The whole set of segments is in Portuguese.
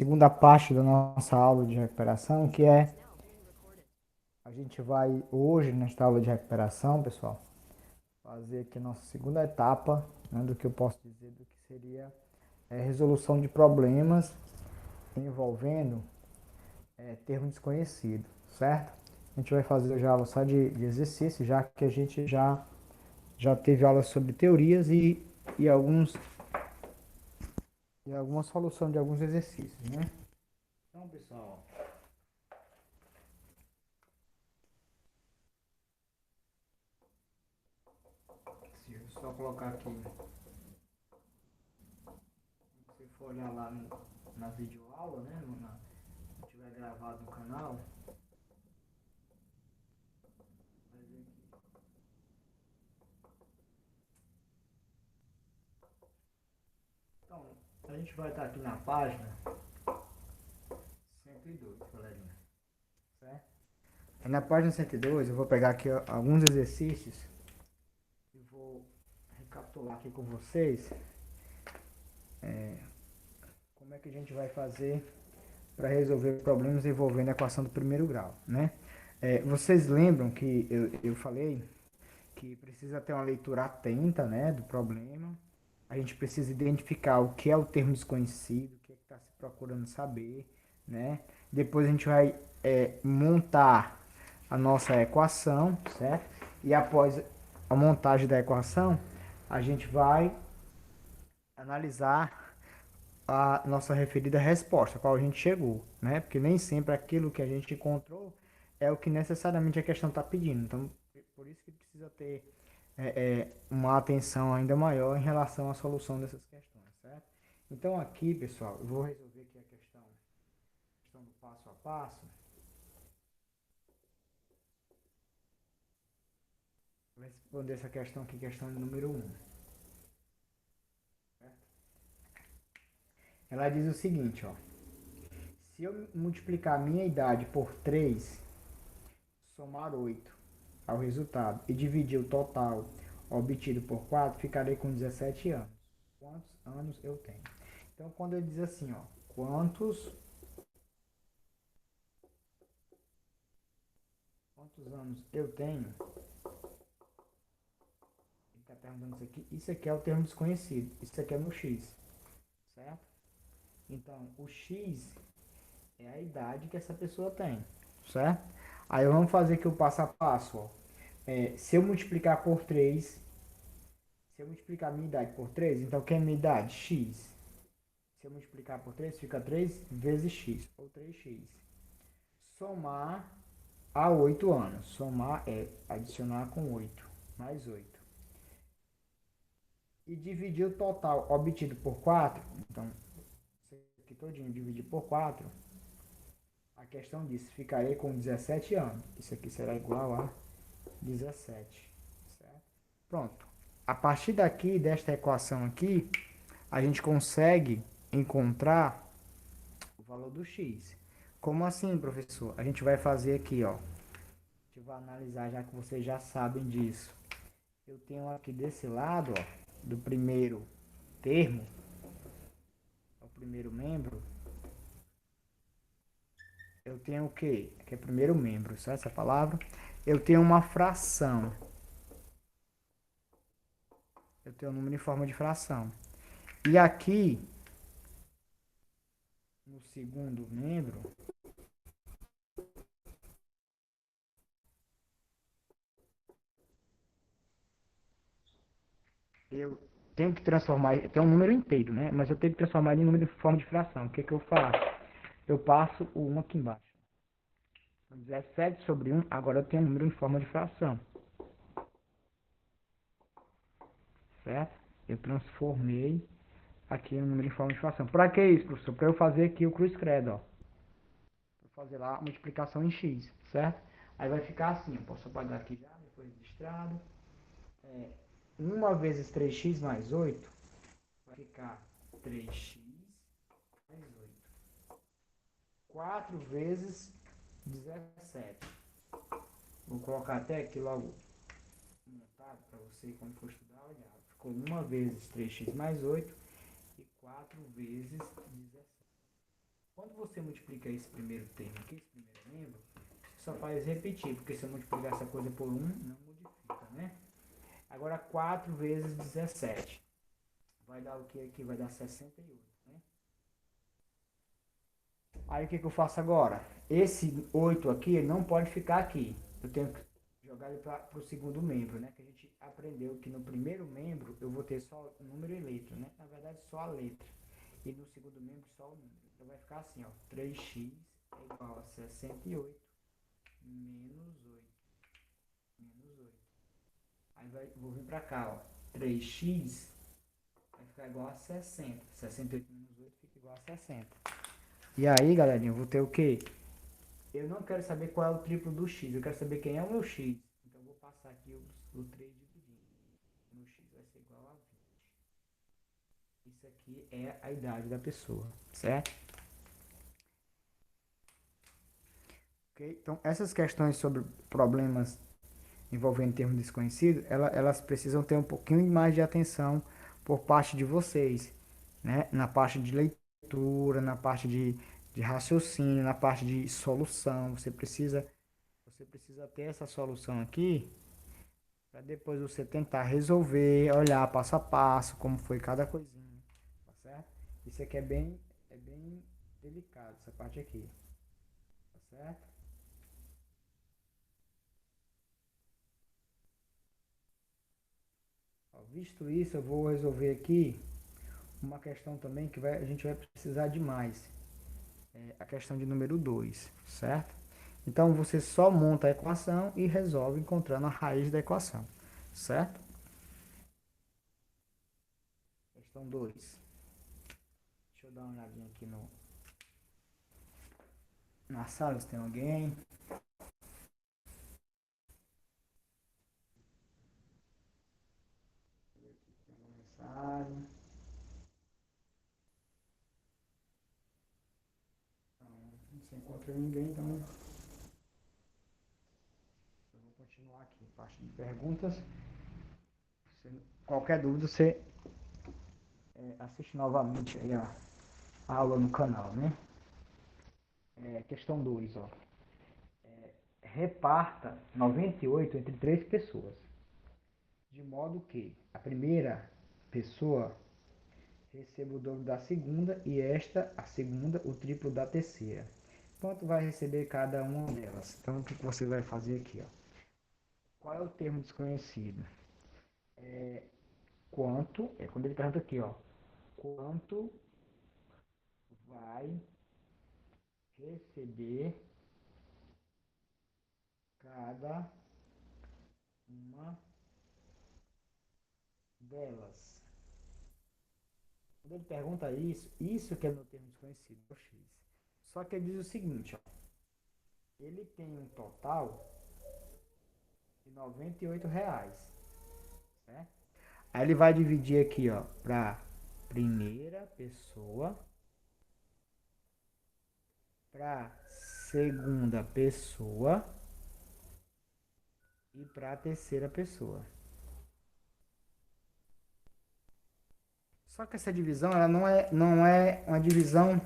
segunda parte da nossa aula de recuperação, que é a gente vai hoje nesta aula de recuperação, pessoal, fazer aqui a nossa segunda etapa, né, do que eu posso dizer do que seria resolução de problemas envolvendo termo desconhecido, certo? A gente vai fazer hoje a aula só de exercício, já que a gente já teve aula sobre teorias e, alguns, e alguma solução de alguns exercícios, né? Então, pessoal, se eu só colocar aqui, se você for olhar lá na videoaula, né? Se tiver gravado no canal, vai ver aqui. Então, a gente vai estar aqui na página 102, galerinha, certo? Aí na página 102 eu vou pegar aqui alguns exercícios e vou recapitular aqui com vocês como é que a gente vai fazer para resolver problemas envolvendo a equação do primeiro grau, né? Vocês lembram que eu falei que precisa ter uma leitura atenta, né, do problema. A gente precisa identificar o que é o termo desconhecido, o que é que está se procurando saber, né? Depois a gente vai montar a nossa equação, certo? E após a montagem da equação, a gente vai analisar a nossa referida resposta, a qual a gente chegou, né? Porque nem sempre aquilo que a gente encontrou é o que necessariamente a questão está pedindo. Então, por isso que precisa ter uma atenção ainda maior em relação à solução dessas questões, certo? Então, aqui, pessoal, eu vou resolver aqui a questão do passo a passo. Vou responder essa questão aqui, questão número 1. Ela diz o seguinte, ó. Se eu multiplicar a minha idade por 3, somar 8 ao resultado e dividir o total obtido por 4, ficarei com 17 anos. Quantos anos eu tenho? Então, quando ele diz assim, ó, quantos anos eu tenho, ele está perguntando isso aqui é o termo desconhecido, isso aqui é no X, certo? Então, o X é a idade que essa pessoa tem, certo? Aí vamos fazer aqui o passo a passo, ó. Se eu multiplicar por 3, se eu multiplicar a minha idade por 3, então quem é a minha idade? X. Se eu multiplicar por 3, fica 3 vezes x, ou 3x. Somar a 8 anos. Somar é adicionar com 8, mais 8. E dividir o total obtido por 4. Então, isso aqui todinho dividir por 4. A questão diz, ficarei com 17 anos. Isso aqui será igual a 17. Certo? Pronto. A partir daqui, desta equação aqui, a gente consegue encontrar o valor do x. Como assim, professor? A gente vai fazer aqui, ó. A gente vai analisar, já que vocês já sabem disso. Eu tenho aqui desse lado, ó, do primeiro termo, o primeiro membro, eu tenho o quê? Que é primeiro membro, certo? Essa palavra. Eu tenho uma fração. Eu tenho um número em forma de fração. E aqui, no segundo membro, eu tenho que transformar, tem um número inteiro, né? Mas eu tenho que transformar ele em número em forma de fração. O que que eu faço? Eu passo o 1 aqui embaixo. 17 sobre 1, agora eu tenho um número em forma de fração. Certo? Eu transformei aqui um número em forma de fração. Para que isso, professor? Para eu fazer aqui o cruz credo, ó. Vou fazer lá a multiplicação em x, certo? Aí vai ficar assim, eu posso apagar aqui já, depois registrado. 1 vezes 3x mais 8 vai ficar 3x mais 8. 4 vezes 17. Vou colocar até aqui logo montado para você, quando for estudar, olhar. Ficou 1 vezes 3x mais 8 e 4 vezes 17. Quando você multiplica esse primeiro termo aqui, esse primeiro membro, você só faz repetir, porque se eu multiplicar essa coisa por 1, não modifica, né? Agora 4 vezes 17. Vai dar o que aqui? Vai dar 68, né? Aí o que eu faço agora? Esse 8 aqui, ele não pode ficar aqui. Eu tenho que jogar ele para o segundo membro, né? Que a gente aprendeu que no primeiro membro eu vou ter só o número e letra, né? Na verdade, só a letra. E no segundo membro, só o número. Então vai ficar assim, ó. 3x é igual a 68 menos 8. Menos 8. Aí vou vir para cá, ó. 3x vai ficar igual a 60. 68 menos 8 fica igual a 60. E aí, galerinha, eu vou ter o quê? Eu não quero saber qual é o triplo do x, eu quero saber quem é o meu x. Então, eu vou passar aqui o 3 dividindo. O meu x vai ser igual a 20. Isso aqui é a idade da pessoa, certo? Okay? Então, essas questões sobre problemas envolvendo termos desconhecidos, elas precisam ter um pouquinho mais de atenção por parte de vocês, né? Na parte de leitura, na parte de raciocínio, na parte de solução. Você precisa ter essa solução aqui para depois você tentar resolver, olhar passo a passo como foi cada coisinha, tá certo? Isso aqui é bem delicado, essa parte aqui, tá certo? Ó, visto isso, eu vou resolver aqui uma questão também que a gente vai precisar de mais, a questão de número 2, certo? Então você só monta a equação e resolve encontrando a raiz da equação, certo? Questão 2. Deixa eu dar uma olhadinha aqui na sala, se tem alguém. Mensagem. Não se encontra ninguém, então eu vou continuar aqui. Parte de perguntas. Qualquer dúvida, você assiste novamente aí a aula no canal, né? Questão 2, ó. Reparta 98 entre 3 pessoas, de modo que a primeira pessoa receba o dobro da segunda e esta, a segunda, o triplo da terceira. Quanto vai receber cada uma delas? Então, o que você vai fazer aqui? Ó? Qual é o termo desconhecido? Quanto, quando ele pergunta aqui, ó, quanto vai receber cada uma delas? Quando ele pergunta isso que é meu termo desconhecido, o X. Só que ele diz o seguinte, ó, ele tem um total de R$ 98, certo? Aí ele vai dividir aqui, ó, para primeira pessoa, para segunda pessoa e para terceira pessoa. Só que essa divisão, ela não é uma divisão,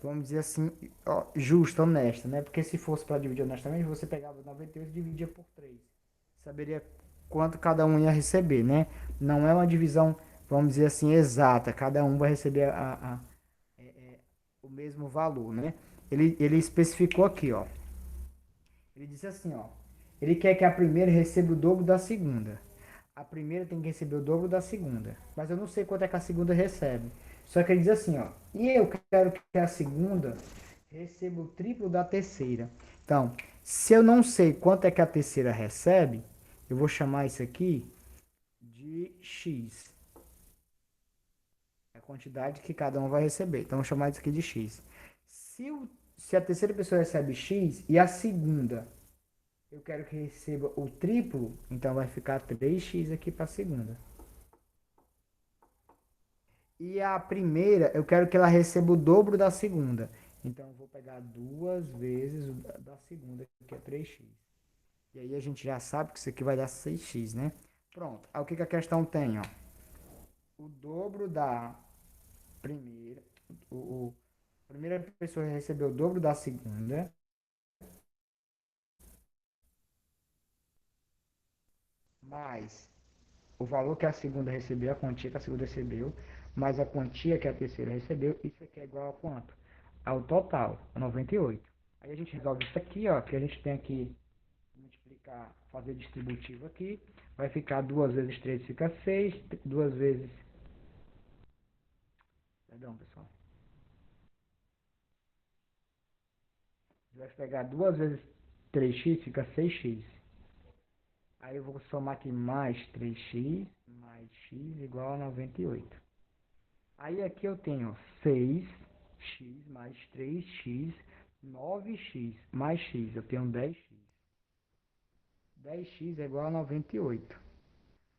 vamos dizer assim, ó, justa, honesta, né? Porque se fosse para dividir honestamente, você pegava 98 e dividia por 3. Saberia quanto cada um ia receber, né? Não é uma divisão, vamos dizer assim, exata. Cada um vai receber o mesmo valor, né? Ele especificou aqui, ó. Ele disse assim, ó. Ele quer que a primeira receba o dobro da segunda. A primeira tem que receber o dobro da segunda. Mas eu não sei quanto é que a segunda recebe. Só que ele diz assim, ó. E eu quero que a segunda receba o triplo da terceira. Então, se eu não sei quanto é que a terceira recebe, eu vou chamar isso aqui de x. É a quantidade que cada um vai receber. Então, eu vou chamar isso aqui de x. Se, se a terceira pessoa recebe x e a segunda eu quero que receba o triplo, então vai ficar 3x aqui para a segunda. E a primeira, eu quero que ela receba o dobro da segunda. Então eu vou pegar duas vezes o da segunda, que é 3x. E aí a gente já sabe que isso aqui vai dar 6x, né? Pronto. Aí o que, que a questão tem, ó? O dobro da primeira, o, A primeira pessoa recebeu o dobro da segunda, mais o valor que a segunda recebeu, a quantia que a segunda recebeu, mais a quantia que a terceira recebeu, isso aqui é igual a quanto? Ao total, a 98. Aí a gente resolve isso aqui, ó, que a gente tem aqui multiplicar, fazer distributivo aqui, vai ficar 2 vezes 3 fica 6, 2 vezes, perdão pessoal, vai pegar 2 vezes 3x fica 6x. Aí eu vou somar aqui mais 3x mais x igual a 98. Aí aqui eu tenho 6x mais 3x, 9x mais x, eu tenho 10x. 10x é igual a 98.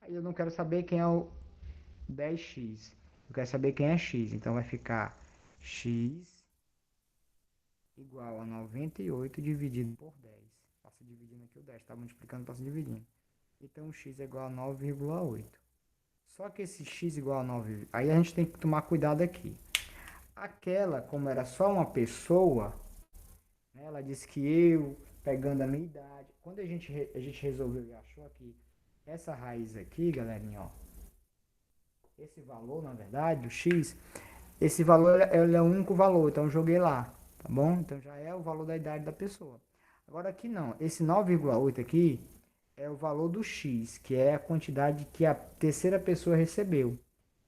Aí eu não quero saber quem é o 10x, eu quero saber quem é x, então vai ficar x igual a 98 dividido por 10. Passo dividindo aqui o 10, tá multiplicando, passo dividindo. Então x é igual a 9,8. Só que esse x igual a 9, aí a gente tem que tomar cuidado aqui. Aquela, como era só uma pessoa, né, ela disse que eu, pegando a minha idade, quando a gente resolveu e achou aqui, essa raiz aqui, galerinha, ó, esse valor, na verdade, do x, esse valor ele é o único valor, então eu joguei lá, tá bom? Então já é o valor da idade da pessoa. Agora aqui não, esse 9,8 aqui é o valor do x, que é a quantidade que a terceira pessoa recebeu.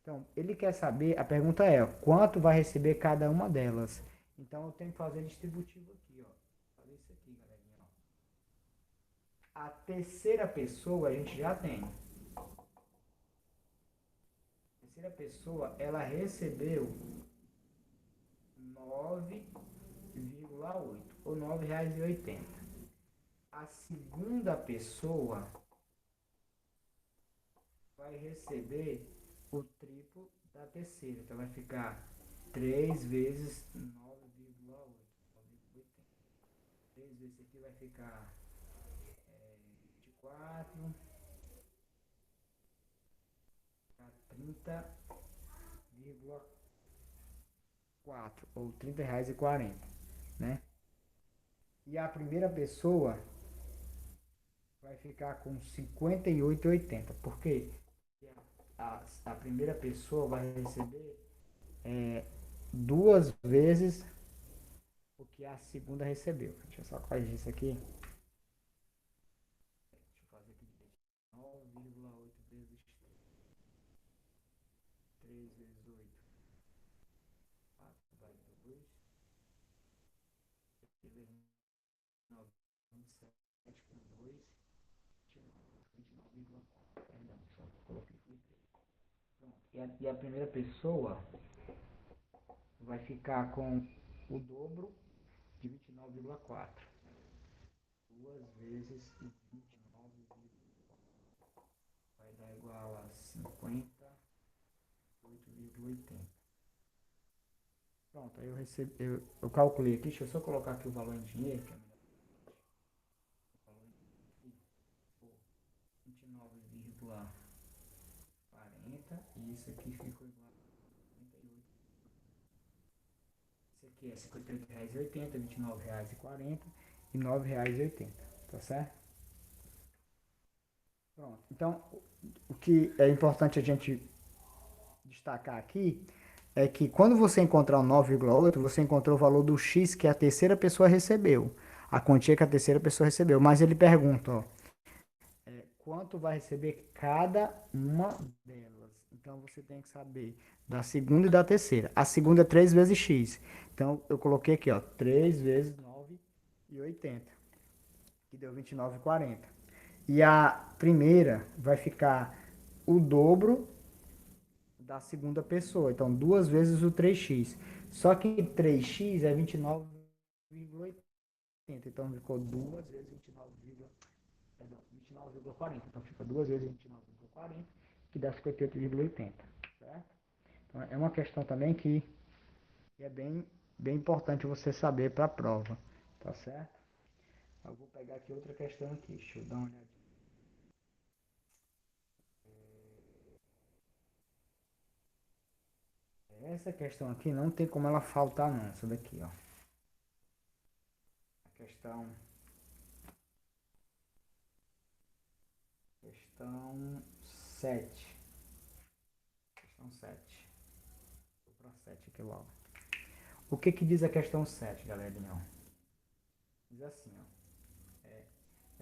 Então, ele quer saber, a pergunta é, quanto vai receber cada uma delas? Então, eu tenho que fazer distributivo aqui, ó. Fazer isso aqui, galerinha, ó. A terceira pessoa a gente já tem. A terceira pessoa, ela recebeu 9,8 ou R$ 9,80. A segunda pessoa vai receber o triplo da terceira. Então, vai ficar 3 vezes 9,8. 3 vezes aqui vai ficar 24, 30,4 ou R$ 30,40, né? E a primeira pessoa vai ficar com 58,80. Por quê? A primeira pessoa vai receber duas vezes o que a segunda recebeu. Deixa eu só corrigir isso aqui. Deixa eu fazer aqui direito. 9,8 vezes 3 vezes 8, 4 vai 2, 3 vezes 9, 27 com 2, 29,4. Perdão, só coloquei foi 3. Pronto. E a primeira pessoa vai ficar com o dobro de 29,4. Duas vezes 29,4 vai dar igual a 58,80. Pronto, aí eu calculei aqui, deixa eu só colocar aqui o valor em dinheiro, que é melhor. O valor em dinheiro ficou 29,40 e isso aqui ficou igual a 58. Isso aqui é R$ 58,80, R$ 29,40 e R$ 9,80, tá certo? Pronto. Então, o que é importante a gente destacar aqui é que quando você encontrar o 9,8, você encontrou o valor do X que a terceira pessoa recebeu, a quantia que a terceira pessoa recebeu. Mas ele pergunta, ó, quanto vai receber cada uma delas. Então você tem que saber da segunda e da terceira. A segunda é 3 vezes X. Então eu coloquei aqui, ó, 3 vezes 9,80, que deu 29,40. E a primeira vai ficar o dobro da segunda pessoa. Então, duas vezes o 3x. Só que 3x é 29,80. Então, ficou duas vezes 29,40. Então, fica duas vezes 29,40, que dá 58,80. Certo? Então, é uma questão também que é bem importante você saber para a prova. Tá certo? Eu vou pegar aqui outra questão aqui. Deixa eu dar uma olhadinha. Essa questão aqui não tem como ela faltar não, essa daqui, ó. A questão 7. Questão 7. Vou para 7 aqui logo. O que que diz a questão 7, galerinha? Diz assim, ó.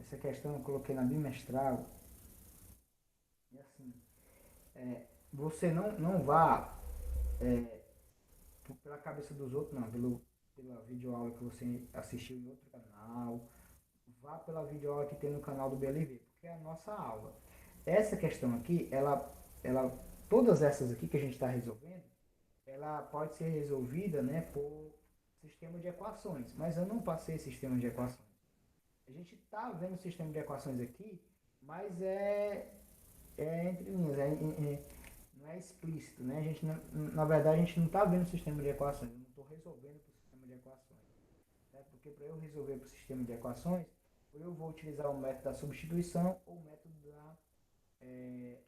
Essa questão eu coloquei na bimestral. E assim, você não vá pela cabeça dos outros, não. Pela videoaula que você assistiu em outro canal. Vá pela videoaula que tem no canal do BLV, porque é a nossa aula. Essa questão aqui, todas essas aqui que a gente está resolvendo, ela pode ser resolvida, né, por sistema de equações, mas eu não passei sistema de equações. A gente está vendo o sistema de equações aqui, mas é entre linhas, não é explícito, né? A gente na verdade a gente não está vendo o sistema de equações, eu não estou resolvendo para o sistema de equações, né? Porque para eu resolver para o sistema de equações, eu vou utilizar o método da substituição ou o método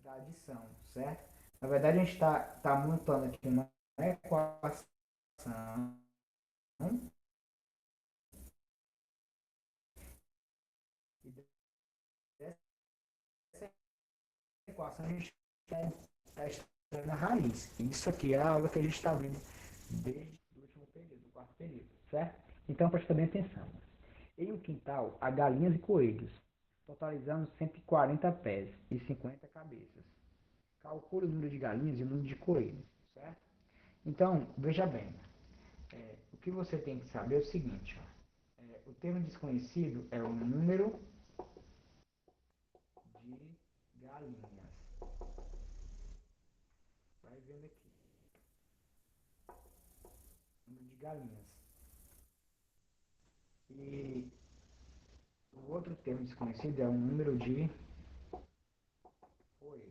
da adição, certo? Na verdade a gente está montando aqui uma equação e dessa equação a gente está extraindo a raiz. Isso aqui é a aula que a gente está vendo desde o último período, o quarto período, certo? Então presta bem atenção. Em um quintal há galinhas e coelhos, totalizando 140 pés e 50 cabeças. Calcule o número de galinhas e o número de coelhos, certo? Então, veja bem, o que você tem que saber é o seguinte, ó, o termo desconhecido é o número de galinhas. Vai vendo aqui, número de galinhas. E o outro termo desconhecido é o número de coelhos.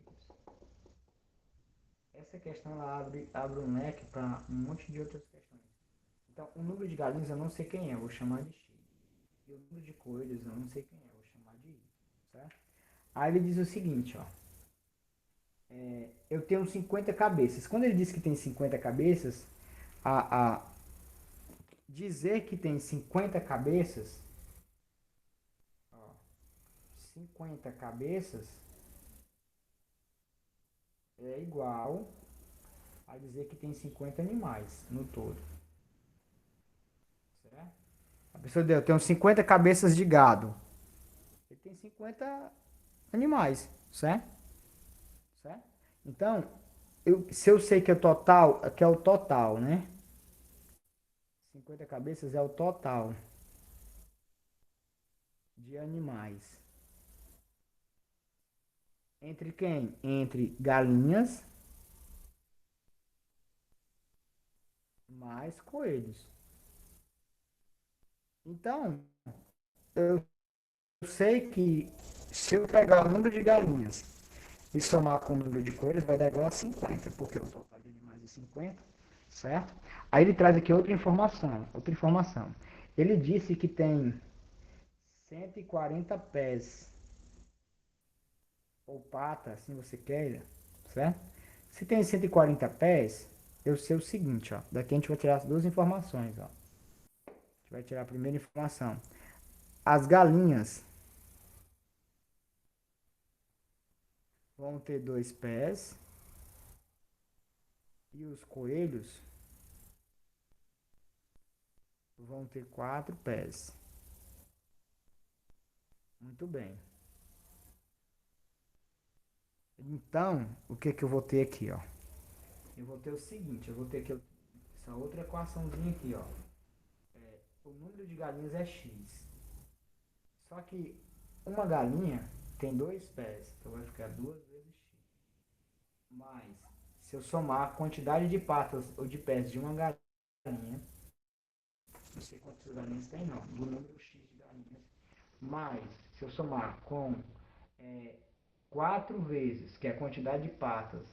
Essa questão ela abre um leque para um monte de outras questões. Então, o número de galinhas eu não sei quem é, eu vou chamar de X. E o número de coelhos eu não sei quem é, eu vou chamar de Y. Certo? Aí ele diz o seguinte, ó. Eu tenho 50 cabeças. Quando ele diz que tem 50 cabeças, a dizer que tem 50 cabeças, ó, 50 cabeças é igual a dizer que tem 50 animais no todo. Certo? A pessoa deu, eu tenho 50 cabeças de gado. Ele tem 50 animais, certo? Certo? Então, se eu sei que é total, que é o total, né? 50 cabeças é o total de animais. Entre quem? Entre galinhas mais coelhos. Então, eu sei que se eu pegar o número de galinhas e somar com o número de coelhos, vai dar igual a 50, porque o total de animais é 50, certo? Aí ele traz aqui outra informação, outra informação. Ele disse que tem 140 pés, ou pata, assim você queira, certo? Se tem 140 pés, eu sei o seguinte, ó. Daqui a gente vai tirar as duas informações, ó. A gente vai tirar a primeira informação. As galinhas vão ter 2 pés e os coelhos vão ter 4 pés. Muito bem. Então, o que que eu vou ter aqui, ó? Eu vou ter o seguinte, eu vou ter aqui essa outra equaçãozinha aqui, ó. O número de galinhas é x. Só que uma galinha tem 2 pés, então vai ficar 2 vezes x. Mas, se eu somar a quantidade de patas ou de pés de uma galinha, não sei quantas galinhas tem não, do número x de galinhas, mas se eu somar com 4 vezes, que é a quantidade de patas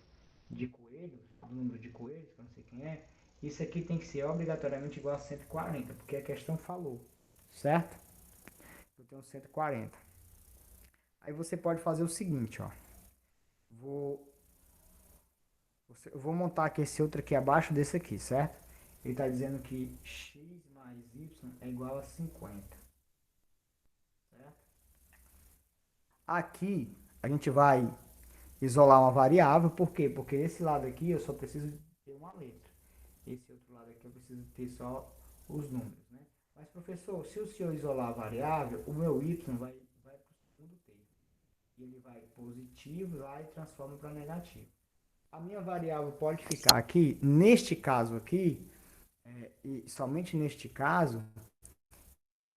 de coelhos, do número de coelhos, que eu não sei quem é, isso aqui tem que ser obrigatoriamente igual a 140, porque a questão falou, certo? Eu tenho 140. Aí você pode fazer o seguinte, ó. Vou Eu vou montar aqui esse outro aqui abaixo desse aqui, certo? Ele está dizendo que x mais y é igual a 50, certo? Aqui a gente vai isolar uma variável, por quê? Porque esse lado aqui eu só preciso ter uma letra. Esse outro lado aqui eu preciso ter só os números, né? Mas, professor, se o senhor isolar a variável, o meu y vai para o segundo termo. E ele vai positivo lá e transforma para negativo. A minha variável pode ficar aqui, neste caso aqui, e somente neste caso,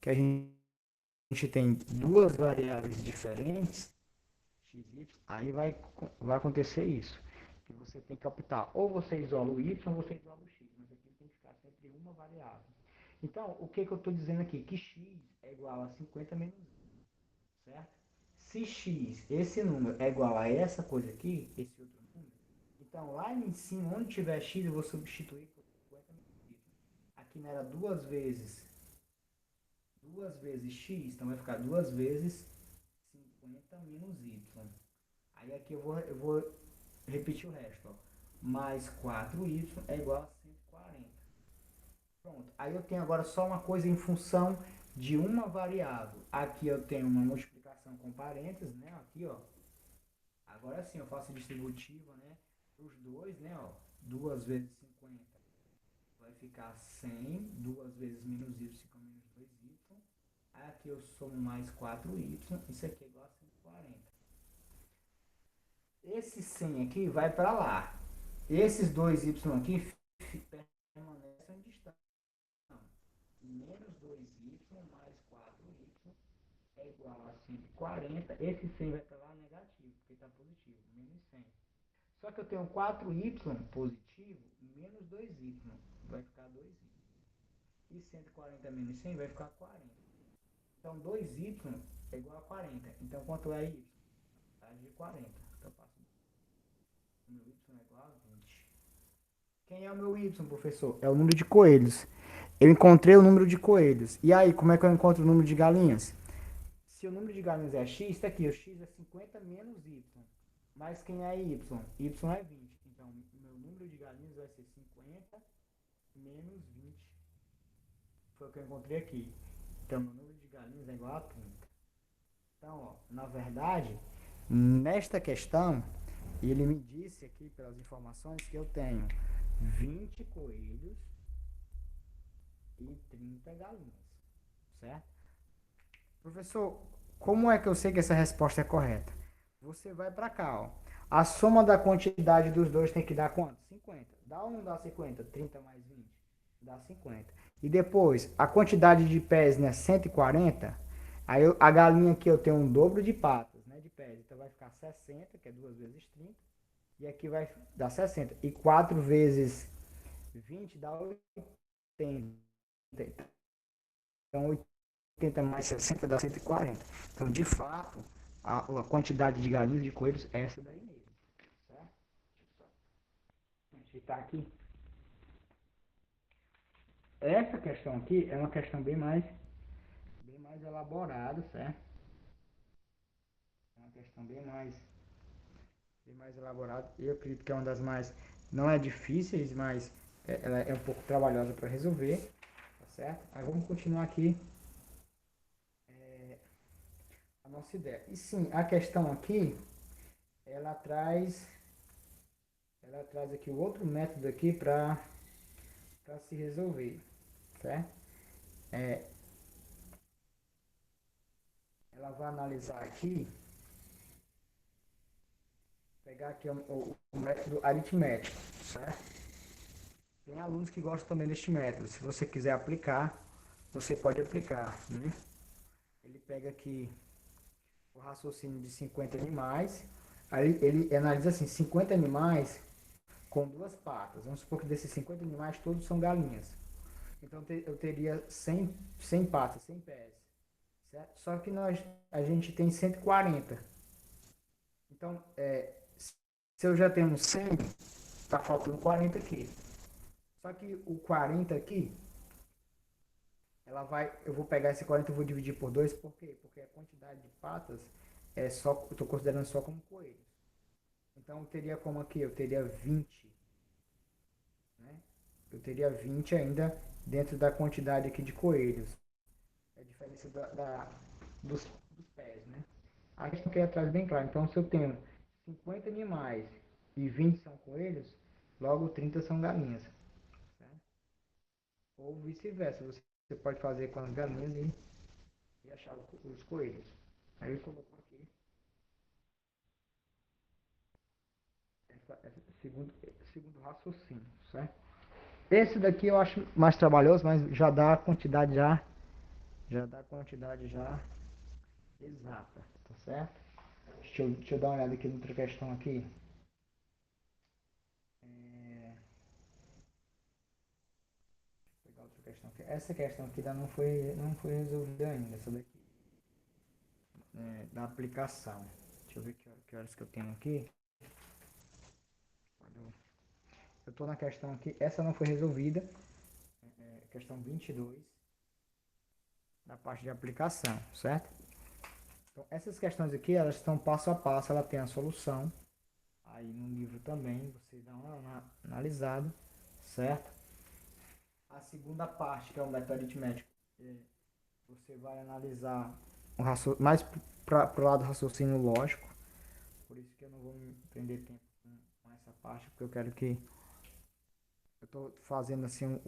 que a gente tem duas variáveis diferentes, x, y, aí vai acontecer isso. Que você tem que optar, ou você isola o y ou você isola o x, mas aqui tem que ficar sempre uma variável. Então, o que eu estou dizendo aqui? Que x é igual a 50 menos 1, certo? Se x, esse número, é igual a essa coisa aqui, esse outro número, então lá em cima, onde tiver x, eu vou substituir por 50 menos y. Aqui não era duas vezes x, então vai ficar duas vezes 50 menos y. Aí aqui eu vou repetir o resto, ó. Mais 4y é igual a 140. Pronto. Aí eu tenho agora só uma coisa em função de uma variável. Aqui eu tenho uma multiplicação com parênteses, né? Aqui, ó. Agora sim, eu faço distributiva, né? Os dois, né? Ó. 2 vezes 50 vai ficar 100. 2 vezes menos y fica menos 2y. Aí aqui eu somo mais 4y. Isso aqui é igual a 140. Esse 100 aqui vai para lá. Esses dois y aqui permanecem onde estão. Menos 2y mais 4y é igual a 140. Esse 100 vai para lá negativo, porque está positivo, menos 100. Só que eu tenho 4y positivo, menos 2y, vai ficar 2y. E 140 menos 100 vai ficar 40. Então 2y é igual a 40. Então quanto é y? Tá de 40. Então eu passo. O meu y é igual a 20. Quem é o meu y, professor? É o número de coelhos. Eu encontrei o número de coelhos. E aí, como é que eu encontro o número de galinhas? Se o número de galinhas é x, está aqui, o x é 50 menos y. Mas quem é y? Y é 20. Então, meu número de galinhas vai ser 50 menos 20. Foi o que eu encontrei aqui. Então, meu número de galinhas é igual a 30. Então, ó, na verdade, nesta questão, ele me disse aqui, pelas informações, que eu tenho 20 coelhos e 30 galinhas, certo? Professor, como é que eu sei que essa resposta é correta? Você vai para cá, ó. A soma da quantidade dos dois tem que dar quanto? 50. Dá ou não dá 50? 30 mais 20? Dá 50. E depois, a quantidade de pés, né? 140. Aí a galinha aqui eu tenho um dobro de patas, né? De pés. Então vai ficar 60, que é 2 vezes 30. E aqui vai dar 60. E 4 vezes 20 dá 80. Então 80 mais 60 dá 140. Então, de fato, a quantidade de galinhas e de coelhos é essa daí mesmo. Certo? Deixa eu ajeitar aqui. Essa questão aqui é uma questão bem mais elaborada, certo? É uma questão bem mais elaborada. Eu acredito que é uma das mais, não é difíceis, mas ela é um pouco trabalhosa para resolver, tá certo? Aí vamos continuar aqui a nossa ideia. E sim, a questão aqui, ela traz, ela traz aqui o outro método aqui para se resolver, certo? Ela vai analisar aqui, pegar aqui o método aritmético, certo? Tem alunos que gostam também deste método. Se você quiser aplicar, você pode aplicar, né? Ele pega aqui o raciocínio de 50 animais, aí ele analisa assim, 50 animais com duas patas. Vamos supor que desses 50 animais todos são galinhas. Então eu teria 100 patas, 100 pés. Certo? Só que a gente tem 140. Então, se eu já tenho 100, está faltando 40 aqui. Só que o 40 aqui, eu vou pegar esse 40 e vou dividir por 2, por quê? Porque a quantidade de patas estou considerando só como coelhos. Então eu teria como aqui? Eu teria 20, né? Eu teria 20 ainda dentro da quantidade aqui de coelhos. É a diferença dos pés, né? A questão que ele traz bem claro. Então, se eu tenho 50 animais e 20 são coelhos, logo 30 são galinhas. Certo? Ou vice-versa. Você pode fazer com as galinhas e achar os coelhos. Aí eu coloco aqui essa segundo raciocínio, certo? Esse daqui eu acho mais trabalhoso, mas já dá a quantidade já exata, tá certo? Deixa eu dar uma olhada aqui na outra questão aqui. Pegar outra questão aqui. Essa questão aqui ainda não foi resolvida ainda, essa daqui, da aplicação. Deixa eu ver que horas que eu tenho aqui. Eu estou na questão aqui, essa não foi resolvida, questão 22, da parte de aplicação, certo? Então, essas questões aqui, elas estão passo a passo, ela tem a solução. Aí no livro também, você dá uma analisada, certo? A segunda parte, que é o método aritmético, você vai analisar mais para o lado do raciocínio lógico. Por isso que eu não vou me prender tempo com essa parte, porque eu quero que eu estou fazendo assim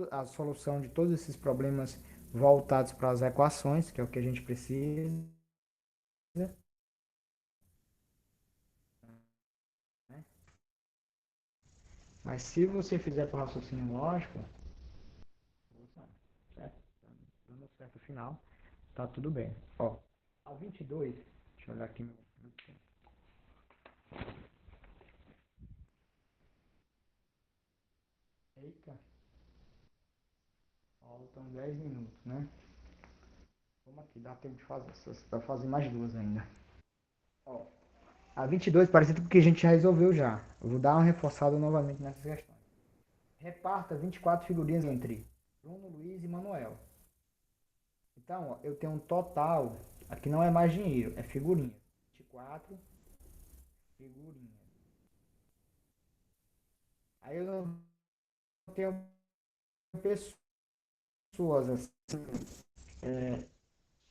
a solução de todos esses problemas voltados para as equações, que é o que a gente precisa, né? Mas se você fizer para o raciocínio lógico, certo? Dando certo final, tá tudo bem. Ó, a 22, deixa eu olhar aqui meu tempo. Eita, faltam 10 minutos, né? Vamos aqui, dá tempo de fazer, para fazer mais duas ainda. Ó, a 22 parecido com o que a gente já resolveu já. Eu vou dar uma reforçada novamente nessas questões. Reparta 24 figurinhas entre Bruno, Luiz e Manuel. Então, ó, eu tenho um total, aqui não é mais dinheiro, é figurinha. 24 figurinhas. Aí eu não tenho pessoas assim, é,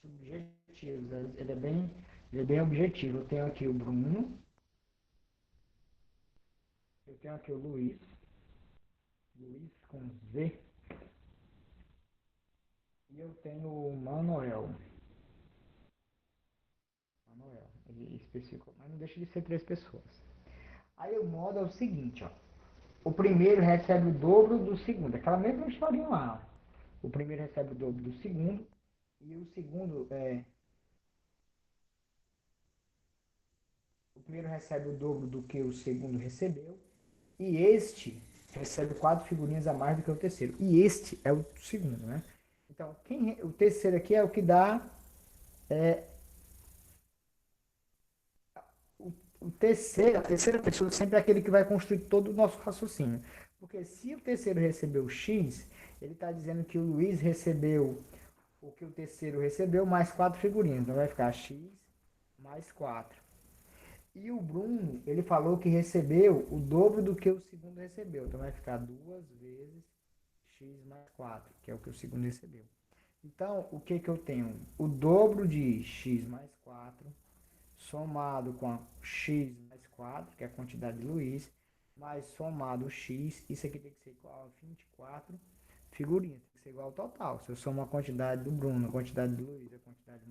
subjetivas. Ele é bem objetivo. Eu tenho aqui o Bruno, eu tenho aqui o Luiz, Luiz com Z, e eu tenho o Manuel. Manuel, ele especificou, mas não deixa de ser três pessoas. Aí o modo é o seguinte, ó. O primeiro recebe o dobro do segundo. Aquela mesma historinha lá. Ó. O primeiro recebe o dobro do segundo. E o segundo é. O primeiro recebe o dobro do que o segundo recebeu. E este recebe quatro figurinhas a mais do que o terceiro. E este é o segundo, né? Então, o terceiro aqui é o que dá. É, a terceira pessoa sempre é aquele que vai construir todo o nosso raciocínio. Porque se o terceiro recebeu X, ele está dizendo que o Luiz recebeu o que o terceiro recebeu mais quatro figurinhas. Então vai ficar X mais 4. E o Bruno, ele falou que recebeu o dobro do que o segundo recebeu. Então vai ficar duas vezes X mais 4, que é o que o segundo recebeu. Então, o que, que eu tenho? O dobro de X mais 4 somado com a X mais 4, que é a quantidade de Luiz, mais somado X, isso aqui tem que ser igual a 24 figurinhas, tem que ser igual ao total. Se eu somo a quantidade do Bruno, a quantidade do Luiz, a quantidade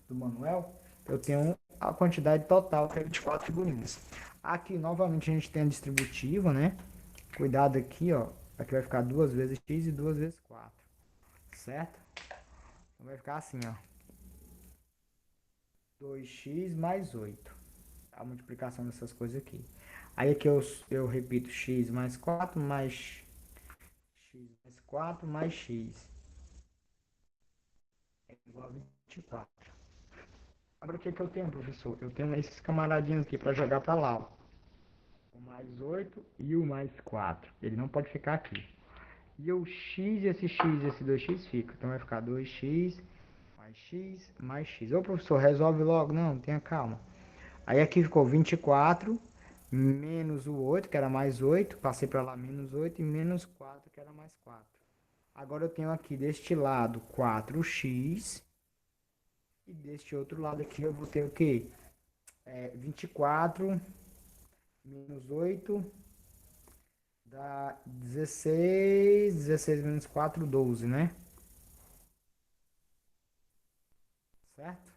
do Manuel, eu tenho a quantidade total, que é 24 figurinhas. Aqui, novamente, a gente tem a distributiva, né? Cuidado aqui, ó. Aqui vai ficar duas vezes X e duas vezes 4, certo? Então vai ficar assim, ó. 2x mais 8. A multiplicação dessas coisas aqui. Aí aqui eu repito x mais 4 mais x mais 4 mais x é igual a 24. Agora o que, que eu tenho, professor? Eu tenho esses camaradinhos aqui para jogar para lá. Ó. O mais 8 e o mais 4. Ele não pode ficar aqui. E o x, esse 2x fica. Então vai ficar 2x mais x mais x. Ô professor, resolve logo. Não, tenha calma. Aí aqui ficou 24 menos o 8, que era mais 8. Passei para lá menos 8 e menos 4, que era mais 4. Agora eu tenho aqui deste lado 4x. E deste outro lado aqui eu vou ter o quê? 24 menos 8 dá 16. 16 menos 4, 12, né? Certo?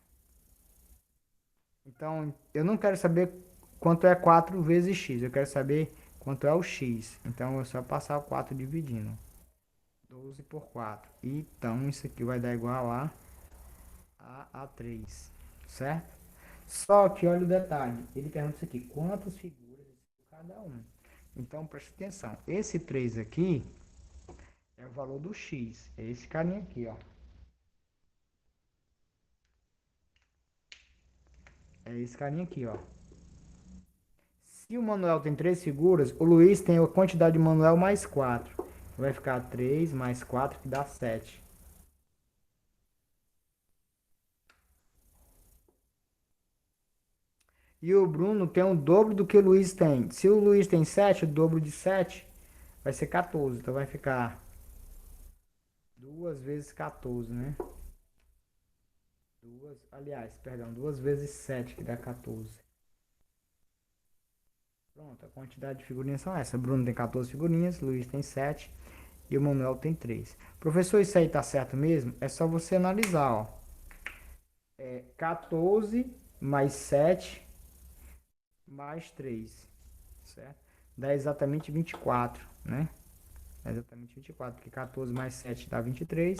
Então, eu não quero saber quanto é 4 vezes x. Eu quero saber quanto é o x. Então, eu só passar o 4 dividindo. 12 por 4. Então, isso aqui vai dar igual a 3. Certo? Só que, olha o detalhe. Ele pergunta isso aqui. Quantas figuras cada um? Então, preste atenção. Esse 3 aqui é o valor do x. É esse carinha aqui, ó. É esse carinha aqui, ó. Se o Manuel tem 3 figuras, o Luiz tem a quantidade de Manuel mais 4. Vai ficar 3 mais 4, que dá 7. E o Bruno tem o dobro do que o Luiz tem. Se o Luiz tem 7, o dobro de 7 vai ser 14. Então vai ficar 2 vezes 14, né? Aliás, perdão, 2 vezes 7, que dá 14. Pronto, a quantidade de figurinhas são essa. Bruno tem 14 figurinhas, Luiz tem 7 e o Manuel tem 3. Professor, isso aí tá certo mesmo? É só você analisar, ó. 14 mais 7 mais 3, certo? Dá exatamente 24, né? Dá exatamente 24, porque 14 mais 7 dá 23,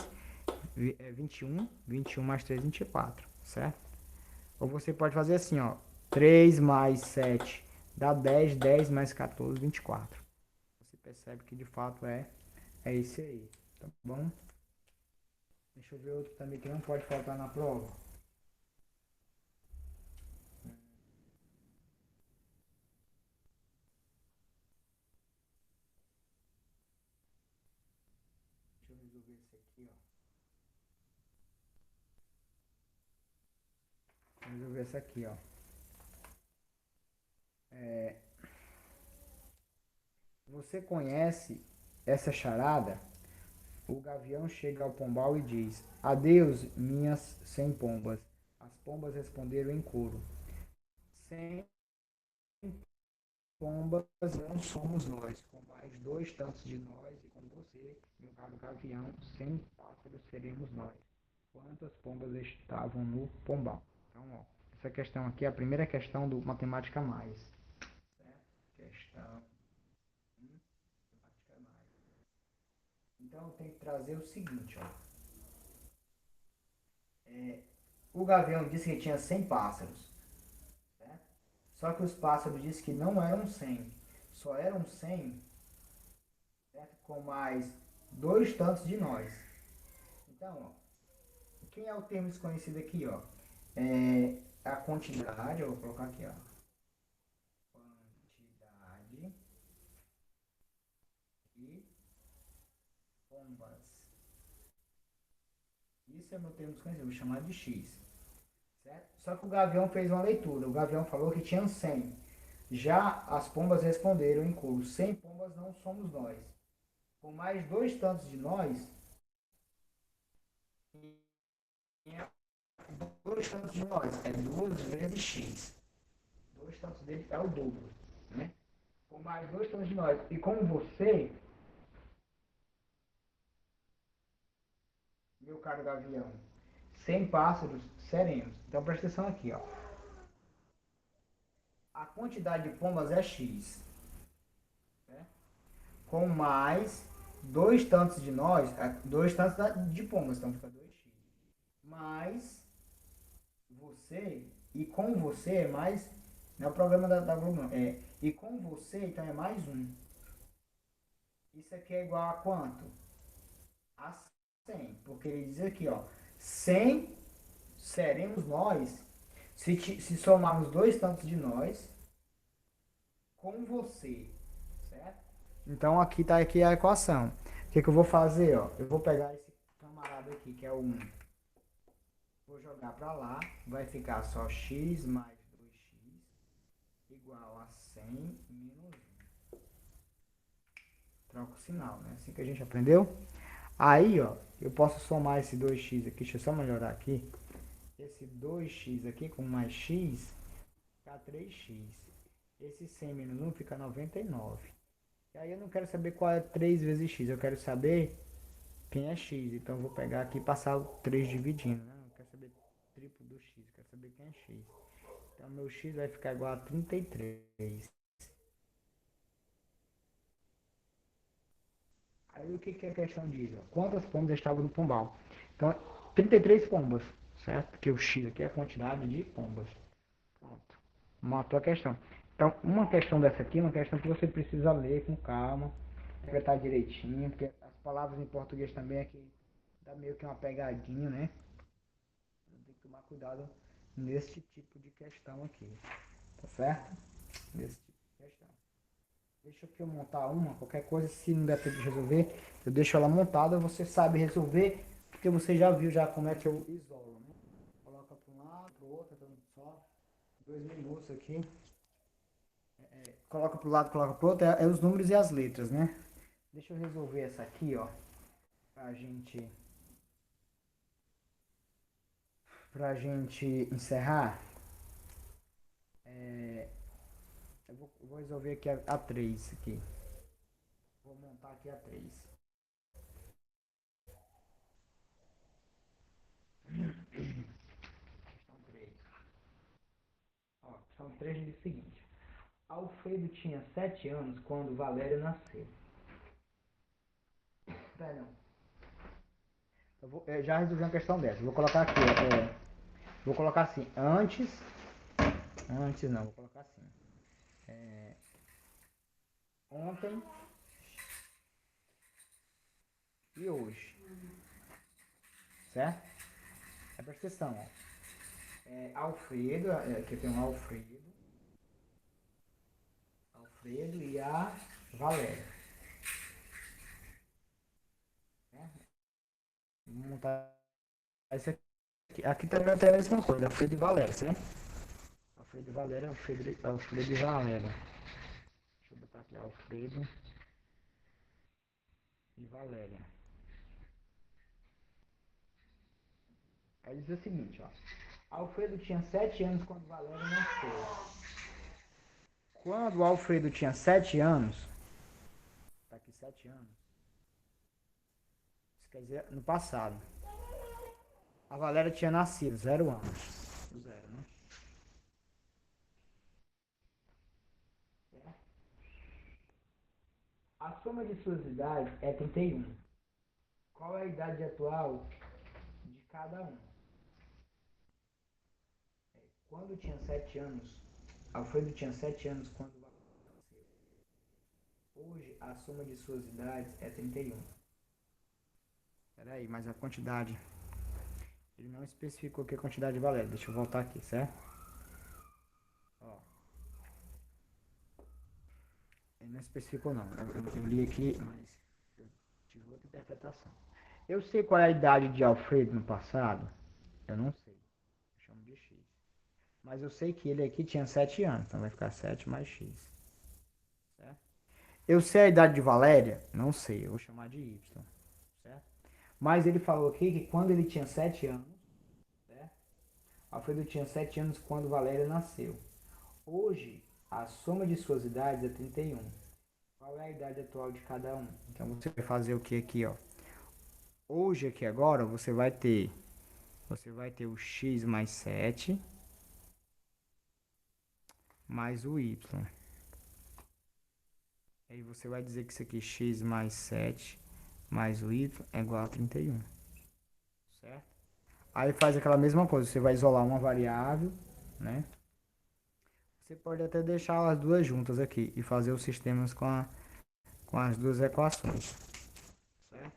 21, 21 mais 3, 24, certo? Ou você pode fazer assim, ó, 3 mais 7 dá 10, 10 mais 14, 24. Você percebe que de fato é esse aí, tá bom? Deixa eu ver outro também que não pode faltar na prova. Deixa eu resolver esse aqui, ó. Vou resolver esse aqui, ó. Você conhece essa charada? O gavião chega ao pombal e diz: Adeus, minhas 100 pombas. As pombas responderam em coro: 100 pombas não somos nós, com mais 2 tantos de nós e com você, meu caro gavião, 100 pássaros seremos nós. Quantas pombas estavam no pombal? Então, ó, essa questão aqui é a primeira questão do Matemática Mais. Certo? Questão Matemática Mais. Então, eu tenho que trazer o seguinte, ó. O gavião disse que tinha 100 pássaros. Certo? Só que os pássaros disseram que não eram 100. Só eram 100, certo? Com mais 2 tantos de nós. Então, ó, quem é o termo desconhecido aqui, ó? É a quantidade, eu vou colocar aqui, ó. Quantidade de pombas. Isso é meu termo desconhecido, vou chamar de X. Certo? Só que o gavião fez uma leitura. O gavião falou que tinham 100. Já as pombas responderam em coro: 100 pombas não somos nós. Com mais 2 tantos de nós, 2 tantos de nós é 2 vezes x. 2 tantos dele é o dobro. Né? Com mais 2 tantos de nós. E como você, meu caro gavião, 100 pássaros seremos. Então presta atenção aqui. Ó. A quantidade de pombas é x. Né? Com mais 2 tantos de nós, 2 tantos de pombas, então fica 2x. Mais você, e com você é mais. Não é o programa da Globo, não. E com você, então é mais um. Isso aqui é igual a quanto? A 100. Porque ele diz aqui, ó. 100 seremos nós se somarmos 2 tantos de nós com você. Certo? Então aqui está aqui a equação. O que, que eu vou fazer? Ó? Eu vou pegar esse camarada aqui, que é o 1. Vou jogar para lá. Vai ficar só x mais 2x igual a 100 menos 1. Troca o sinal, né? Assim que a gente aprendeu. Aí, ó, eu posso somar esse 2x aqui, deixa eu só melhorar aqui. Esse 2x aqui com mais x fica 3x. Esse 100 menos 1 fica 99. E aí eu não quero saber qual é 3 vezes x, eu quero saber quem é x. Então eu vou pegar aqui e passar o 3 dividindo, né? Eu quero saber triplo do x, eu quero saber quem é x. Então meu x vai ficar igual a 33. Aí o que, que a questão diz? Ó? Quantas pombas estavam no pombal? Então, 33 pombas, certo? Porque o x aqui é a quantidade de pombas. Pronto. Matou a questão. Então, uma questão dessa aqui é uma questão que você precisa ler com calma, interpretar direitinho, porque as palavras em português também é que dá meio que uma pegadinha, né? Tem que tomar cuidado nesse tipo de questão aqui, tá certo? Nesse tipo de questão. Deixa eu montar uma, qualquer coisa, se não der tempo de resolver, eu deixo ela montada, você sabe resolver, porque você já viu já como é que eu isolo, né? Coloca para um lado, para o outro, então só 2 minutos aqui. Coloca para o lado, coloca para o outro, é os números e as letras, né? Deixa eu resolver essa aqui, ó, pra gente, pra gente encerrar. Eu vou resolver aqui a 3 aqui. Vou montar aqui a 3. Questão 3. Ó, questão 3 diz o seguinte. Alfredo tinha 7 anos quando Valéria nasceu. Perdão. Eu já resolvi uma questão dessa. Vou colocar aqui. Vou colocar assim. Antes não, vou colocar assim. Ontem e hoje. Certo? É presta atenção. Ó. Alfredo, aqui tem um Alfredo. Alfredo e a Valéria. Né? Vamos montar esse aqui. Aqui também tem a mesma coisa. Alfredo e Valéria, certo? Alfredo e Valéria, Alfredo e Valéria. Deixa eu botar aqui Alfredo e Valéria. Aí diz o seguinte, ó. Alfredo tinha 7 anos quando Valéria nasceu. Quando o Alfredo tinha 7 anos, tá aqui 7 anos, isso quer dizer no passado. A Valéria tinha nascido, 0 anos. Zero, né? A soma de suas idades é 31. Qual é a idade atual de cada um? Quando tinha 7 anos, Alfredo tinha 7 anos quando Valéria nasceu. Hoje, a soma de suas idades é 31. Peraí, mas a quantidade. Ele não especificou que a quantidade de Valéria. Deixa eu voltar aqui, certo? Ó, ele não especificou não. Eu li aqui, mas eu tive outra interpretação. Eu sei qual é a idade de Alfredo no passado. Eu não sei. Eu chamo de X. Mas eu sei que ele aqui tinha 7 anos. Então vai ficar 7 mais X. Certo? Eu sei a idade de Valéria? Não sei. Eu vou chamar de Y. Certo? Mas ele falou aqui que quando ele tinha 7 anos, certo? Alfredo tinha 7 anos quando Valéria nasceu. Hoje, a soma de suas idades é 31. Qual é a idade atual de cada um? Então você vai fazer o que aqui, ó? Hoje aqui agora você vai ter o x mais 7 mais o y. Aí você vai dizer que isso aqui x mais 7 mais o y é igual a 31. Certo? Aí faz aquela mesma coisa, você vai isolar uma variável, né? Você pode até deixar as duas juntas aqui e fazer os sistemas com as duas equações. Certo?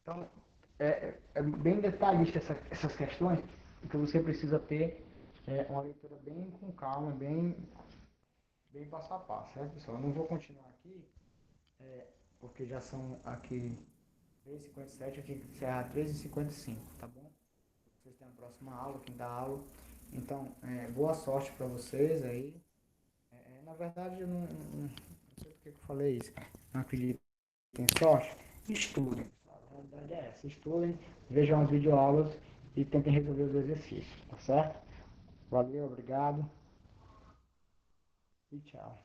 Então, é bem detalhista essas questões, então você precisa ter uma leitura bem com calma, bem passo a passo, certo, pessoal? Eu não vou continuar aqui, porque já são aqui 3h57, eu tinha que encerrar 13h55, tá bom? Vocês têm a próxima aula, quinta aula, Então, boa sorte para vocês aí. Na verdade, eu não sei por que eu falei isso. Não acredito em sorte. Estudem. A verdade é essa. Estudem, vejam as videoaulas e tentem resolver os exercícios, tá certo? Valeu, obrigado e tchau.